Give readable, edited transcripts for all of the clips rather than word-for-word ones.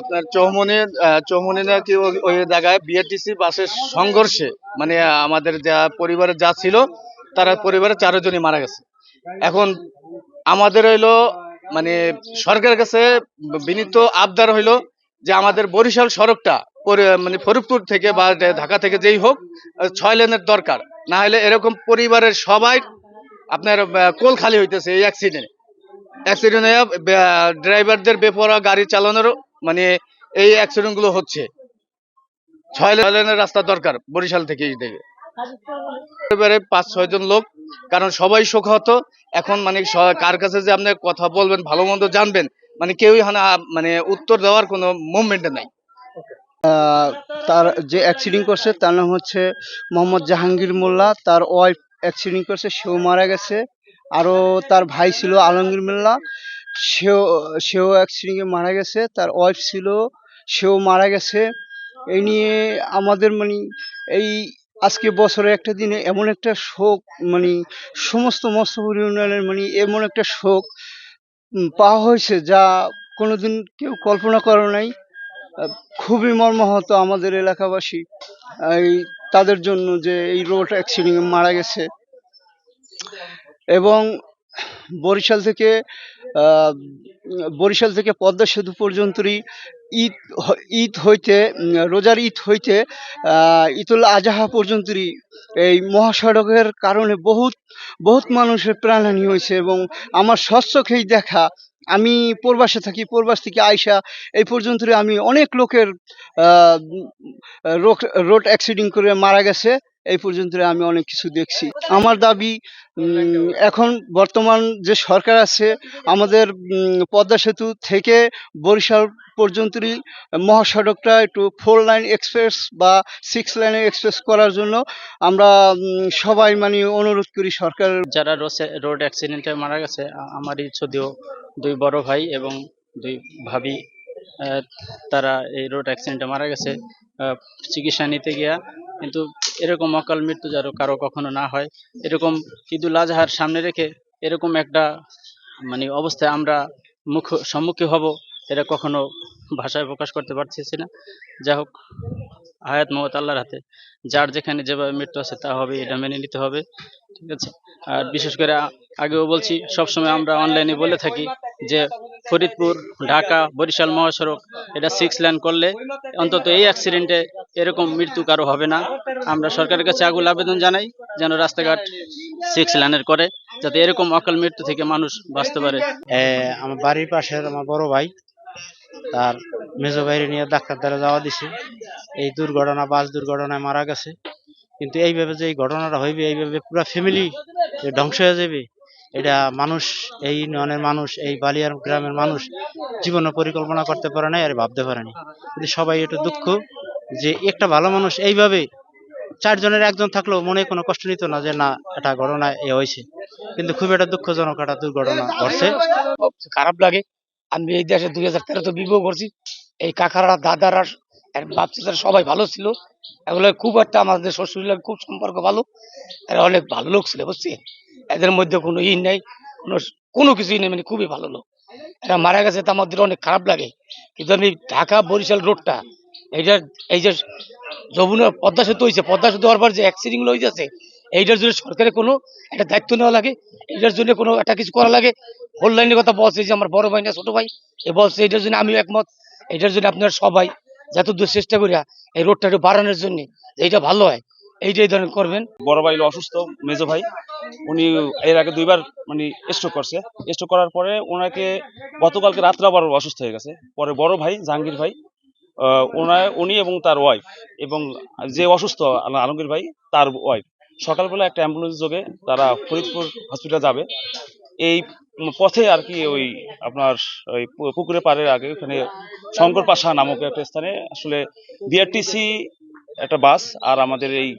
আপনার চৌমনি নাকি ওই জায়গায় বিআরটিসি বাসের সংঘর্ষে মানে আমাদের যা পরিবারের যা ছিল তারা পরিবারের 4 জনই মারা গেছে। এখন আমাদের হইলো মানে সরকারের কাছে বিনীত আবদার হইলো যে আমাদের বরিশাল সড়কটা মানে ফরিদপুর থেকে বা ঢাকা থেকে যেই হোক 6 লেনের দরকার, না হলে এরকম পরিবারের সবাই আপনার কোল খালি হইতেছে এই অ্যাক্সিডেন্ট হয়ে ড্রাইভারদের বেপরোয়া গাড়ি চালানোর মানে এই অ্যাক্সিডেন্ট গুলো হচ্ছে। 6 লেনের রাস্তা দরকার বরিশাল থেকে এই দিকে। পরিবারে 5-6 জন লোক, কারণ সবাই শোকাহত। এখন মানে কার কাছে যে আপনি কথা বলবেন, ভালো মন্দ জানবেন, মানে কেউই মানে উত্তর দেওয়ার কোনো মুভমেন্টে নাই। তার যে অ্যাক্সিডেন্ট করছে তার নাম হচ্ছে মোহাম্মদ জাহাঙ্গীর মোল্লা। তার ওয়াইফ অ্যাক্সিডেন্ট করছে, সেও মারা গেছে। আরও তার ভাই ছিল আলমগীর মোল্লা, সেও সেও অ্যাক্সিডেন্টে মারা গেছে। তার ওয়াইফ ছিল, সেও মারা গেছে। এই নিয়ে আমাদের মানে এই আজকে বছরে একটা দিনে এমন একটা শোক, মানে সমস্ত মৎস্যপুর ইউনিয়নের মানে এমন একটা শোক পাওয়া হয়েছে যা কোনোদিন কেউ কল্পনা করে নাই। খুবই মর্মাহত আমাদের এলাকাবাসী এই তাদের জন্য যে এই রোড অ্যাক্সিডেন্টে মারা গেছে। এবং বরিশাল থেকে আহ, বরিশাল থেকে পদ্মা সেতু পর্যন্তই ঈদ ঈদ হইতে রোজার ঈদ হইতে ঈদুল আজহা পর্যন্তই এই মহাসড়কের কারণে বহুত বহুত মানুষের প্রাণহানি হয়েছে। এবং আমার স্বচক্ষেই দেখা, আমি প্রবাসে থাকি, প্রবাস থেকে আইসা এই পর্যন্ত আমি অনেক লোকের আহ, রোড অ্যাক্সিডেন্ট করে মারা গেছে। এই পর্যন্ত আমি অনেক কিছু দেখছি। আমার দাবি, এখন বর্তমান যে সরকার আছে আমাদের পদ্মা সেতু থেকে বরিশাল পর্যন্তই মহাসড়কটা একটু 4 লাইন এক্সপ্রেস বা 6 লাইন এক্সপ্রেস করার জন্য আমরা সবাই মানে অনুরোধ করি সরকার। যারা রোড অ্যাক্সিডেন্টে মারা গেছে আমারই যদিও 2 বড় ভাই এবং 2 ভাবি, তারা এই রোড অ্যাক্সিডেন্টে মারা গেছে চিকিৎসা নিতে গিয়া। কিন্তু এরকম অকাল মৃত্যু যেন কারো কখনো না হয়, এরকম ঈদুল আজহার সামনে রেখে এরকম একটা মানে অবস্থায় আমরা সম্মুখীন হব, এটা কখনো ভাষায় প্রকাশ করতে পারতেছি না। যা হোক, হায়াত মওত আল্লাহর হাতে, যার যেখানে যেভাবে মৃত্যু আছে তা হবে, এটা মেনে নিতে হবে। ঠিক আছে। আর বিশেষ করে আগেও বলছি, সবসময় আমরা অনলাইনে বলে থাকি যে ফরিদপুর ঢাকা বরিশাল মহাসড়ক এটা 6 লাইন করলে অন্তত এই অ্যাক্সিডেন্টে এরকম মৃত্যু কারো হবে না। আমরা সরকারের কাছে আগুল আবেদন জানাই যেন রাস্তাঘাট 6 লাইনের করে, যাতে এরকম অকাল মৃত্যু থেকে মানুষ বাঁচতে পারে। আমার বাড়ির পাশের আমার বড় ভাই তার মেজো ভাইরে নিয়ে ডাক্তার দ্বারা যাওয়া দিছে। এই বাস দুর্ঘটনায় মারা গেছে। কিন্তু এইভাবে যে এই ঘটনাটা হইবে, এইভাবে পুরো ফ্যামিলি ধ্বংস হয়ে যাবে, এটা মানুষ, এই ইউনিয়নের মানুষ, এই বালিয়ার গ্রামের মানুষ জীবনে পরিকল্পনা করতে পারে নাই আর ভাবতে পারেনি। কিন্তু সবাই একটু দুঃখ যে একটা ভালো মানুষ এইভাবে 4 জনের 1 জন থাকলেও মনে কোনো কষ্ট নিত না যে না এটা ঘটনা এ হয়েছে। কিন্তু খুব একটা দুঃখজনক একটা দুর্ঘটনা ঘটছে। খারাপ লাগে। আমি এই দেশে 2013 বিবাহ করছি। এই কাকারা দাদারা বাপ চাচারা সবাই ভালো ছিল। এগুলো খুব একটা আমাদের শ্বশুর খুব সম্পর্ক ভালো। এরা অনেক ভালো লোক ছিল, বুঝছি। এদের মধ্যে কোনো নাই, কোনো কিছুই নেই, মানে খুবই ভালো লোক। এরা মারা গেছে, তা আমাদের অনেক খারাপ লাগে। কিন্তু আমি ঢাকা বরিশাল রোডটা এইটার এই যে যমুনা পদ্মা সেতু হয়েছে, পদ্মা সেতু হওয়ার পর যে অ্যাক্সিডেন্ট হয়ে যাচ্ছে, এইটার জন্য সরকারের কোনো একটা দায়িত্ব নেওয়া লাগে। এইটার জন্য কোনো একটা কিছু করা লাগে। 4 লাইনের কথা বলছে যে আমার বড় ভাই না ছোট ভাই এ বলছে, এটার জন্য আমিও একমত। এটার জন্য আপনারা সবাই যতদূর চেষ্টা করিয়া এই রোডটা একটু বাড়ানোর জন্য, এইটা ভালো হয়, এইটাই ধরেন করবেন। বড় ভাই অসুস্থ, মেজো ভাই, উনি এর আগে 2বার মানে স্ট্রোক করছে। স্ট্রোক করার পরে ওনাকে গতকালকে রাত্রে আবার অসুস্থ হয়ে গেছে। পরে বড় ভাই জাহাঙ্গীর ভাই, উনি এবং তার ওয়াইফ এবং যে অসুস্থ আলমগীর ভাই তার ওয়াইফ সকালবেলা একটা অ্যাম্বুলেন্স যোগে তারা ফরিদপুর হসপিটাল যাবে। এই পথে আর কি ওই আপনার ওই পুকুরে পাড়ের আগে ওখানে শঙ্কর পাশা নামক একটা স্থানে আসলে বিআরটিসি একটা বাস আর আমাদের এই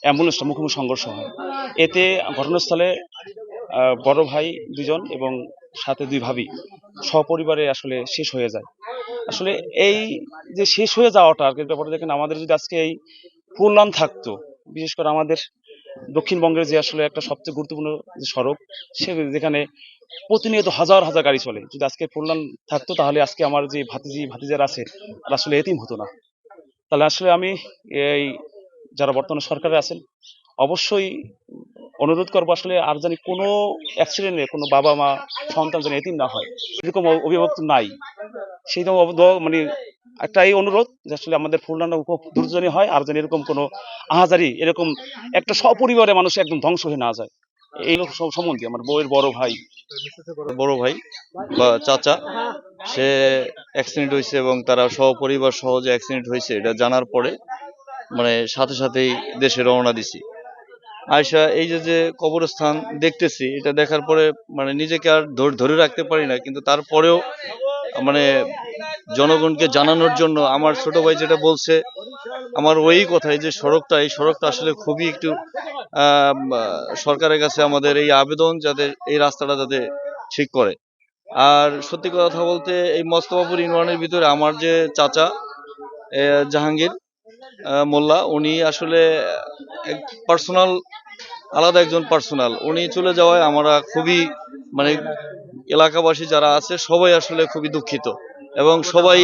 অ্যাম্বুলেন্সটা মুখোমুখি সংঘর্ষ হয়। এতে ঘটনাস্থলে বড় ভাই 2 জন এবং সাথে 2 ভাবি সপরিবারে আসলে শেষ হয়ে যায়। আসলে এই যে শেষ হয়ে যাওয়াটা আর কি ব্যাপারটা দেখেন, আমাদের যদি আজকে এই 4 লাইন থাকতো, বিশেষ করে আমাদের দক্ষিণবঙ্গের যে আসলে একটা সবচেয়ে গুরুত্বপূর্ণ যে সড়ক, সে যেখানে প্রতিনিয়ত হাজার হাজার গাড়ি চলে। যদি আজকে ফুললান থাকতো তাহলে আজকে আমার যে ভাতিজারা আছে তারা আসলে এতিম হতো না। তাহলে আসলে আমি এই যারা বর্তমানে সরকারে আছেন অবশ্যই অনুরোধ করবো আসলে আর জানি কোনো অ্যাক্সিডেন্টে কোনো বাবা মা সন্তান যেন এতিম না হয়, এরকম অভিভাবক নাই। সেই রকম মানে একটা এই অনুরোধ যে আসলে আমাদের ফুলডানা দুর্জনী হয় আর যেন এরকম কোনো আহাজারি এরকম একটা সপরিবারে মানুষ একদম ধ্বংস হয়ে না যায়। এই লোক সম্বন্ধে আমার বউয়ের বড় ভাই বা চাচা, সে অ্যাক্সিডেন্ট হয়েছে এবং তারা সপরিবার সহ যে অ্যাক্সিডেন্ট হয়েছে এটা জানার পরে মানে সাথে সাথেই দেশে রওনা দিছি। আয়সা এই যে যে কবরস্থান দেখতেছি, এটা দেখার পরে মানে নিজেকে আর ধরে রাখতে পারি না, কিন্তু তারপরেও মানে জনগণকে জানানোর জন্য আমার ছোট ভাই যেটা বলছে, আমার ওই কথাই যে এই সড়কটা আসলে খুবই একটু সরকারের কাছে আমাদের এই আবেদন যাতে এই রাস্তাটা যাতে ঠিক করে। আর সত্যি কথা বলতে এই মস্তফাপুর ইউনিয়নের ভিতরে আমার যে চাচা জাহাঙ্গীর মোল্লা, উনি আসলে পার্সোনাল, আলাদা একজন পার্সোনাল, উনি চলে যাওয়ায় আমরা খুবই মানে এলাকাবাসী যারা আছে সবাই আসলে খুবই দুঃখিত এবং সবাই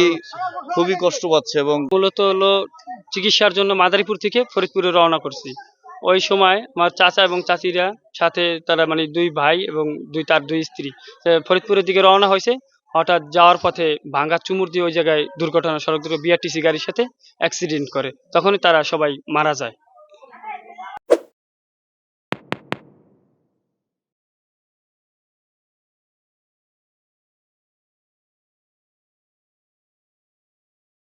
খুবই কষ্ট পাচ্ছে। এবং মূলত হলো চিকিৎসার জন্য মাদারীপুর থেকে ফরিদপুরে রওনা করছি। ওই সময় আমার চাচা এবং চাচিরা সাথে, তারা মানে দুই ভাই এবং তার দুই স্ত্রী ফরিদপুরের দিকে রওনা হয়েছে। হঠাৎ যাওয়ার পথে ভাঙ্গা চুমুর দিয়ে ওই জায়গায় দুর্ঘটনা, সড়ক দুটো বিআরটিসি গাড়ির সাথে অ্যাক্সিডেন্ট করে, তখনই তারা সবাই মারা যায়।